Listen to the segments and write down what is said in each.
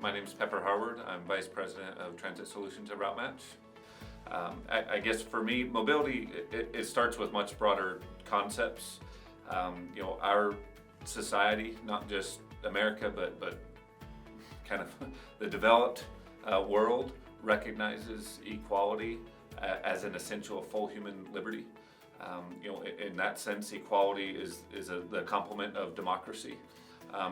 My name is Harward. I'm Vice President of Transit Solutions at RouteMatch. I guess for me, mobility, it starts with much broader concepts. Our society, not just America, but kind of the developed world, recognizes equality as an essential full human liberty. In that sense, equality is the complement of democracy.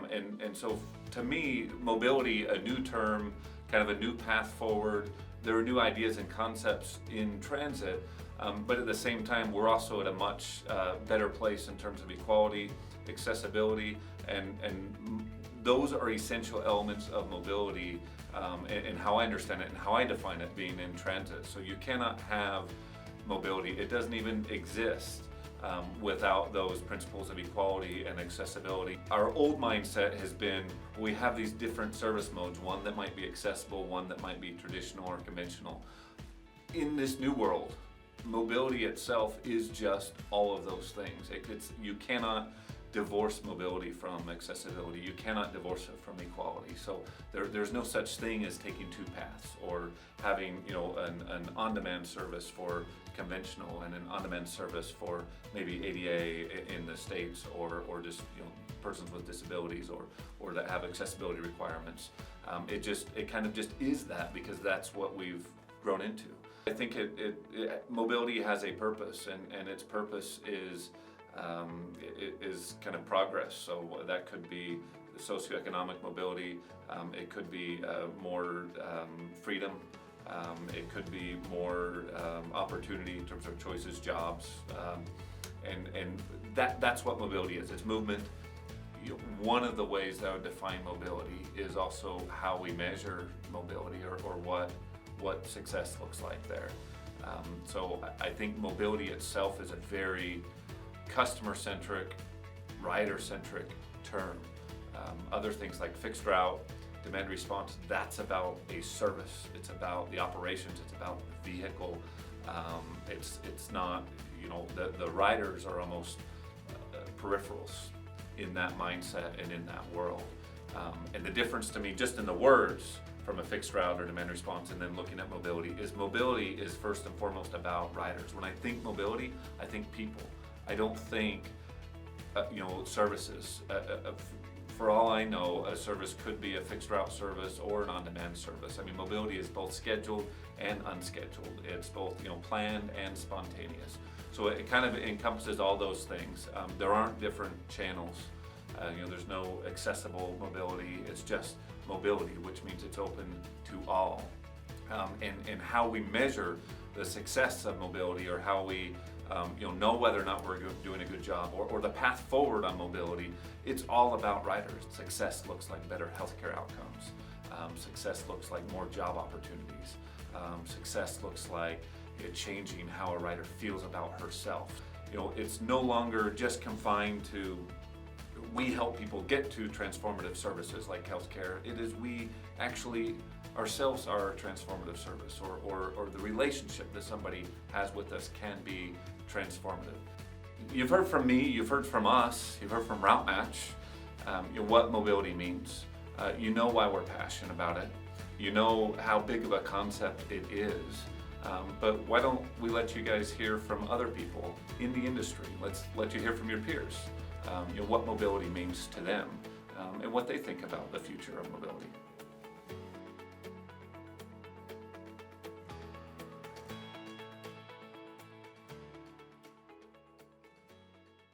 And so to me, mobility, a new term, kind of a new path forward. There are new ideas and concepts in transit, but at the same time, we're also at a much better place in terms of equality, accessibility, and those are essential elements of mobility and how I understand it and how I define it being in transit. So you cannot have mobility, it doesn't even exist without those principles of equality and accessibility. Our old mindset has been we have these different service modes, one that might be accessible, one that might be traditional or conventional. In this new world, mobility itself is just all of those things. You cannot divorce mobility from accessibility. You cannot divorce it from equality. So there's no such thing as taking two paths or having an on-demand service for conventional and an on-demand service for maybe ADA in the States or just persons with disabilities or that have accessibility requirements. It kind of just is that because that's what we've grown into. I think mobility has a purpose and its purpose is kind of progress. So that could be socioeconomic mobility, it could be more freedom, it could be more opportunity in terms of choices, jobs, and that's what mobility is. It's movement. One of the ways that I would define mobility is also how we measure mobility or what success looks like there. So I think mobility itself is a very customer-centric, rider-centric term. Other things like fixed route, demand response, that's about a service. It's about the operations. It's about the vehicle. It's not, the riders are almost peripherals in that mindset and in that world. And the difference to me, just in the words, from a fixed route or demand response and then looking at mobility is first and foremost about riders. When I think mobility, I think people. I don't think, services. For all I know, a service could be a fixed route service or an on-demand service. I mean, mobility is both scheduled and unscheduled. It's both, planned and spontaneous. So it kind of encompasses all those things. There aren't different channels. There's no accessible mobility. It's just mobility, which means it's open to all. And how we measure the success of mobility or how we know whether or not we're doing a good job or the path forward on mobility, it's all about riders. Success looks like better healthcare outcomes. Success looks like more job opportunities. Success looks like changing how a rider feels about herself. It's no longer just confined to we help people get to transformative services like healthcare. It is we actually ourselves are a transformative service or the relationship that somebody has with us can be transformative. You've heard from me, you've heard from us, you've heard from RouteMatch what mobility means. You know why we're passionate about it. You know how big of a concept it is. But why don't we let you guys hear from other people in the industry? Let's let you hear from your peers. What mobility means to them and what they think about the future of mobility.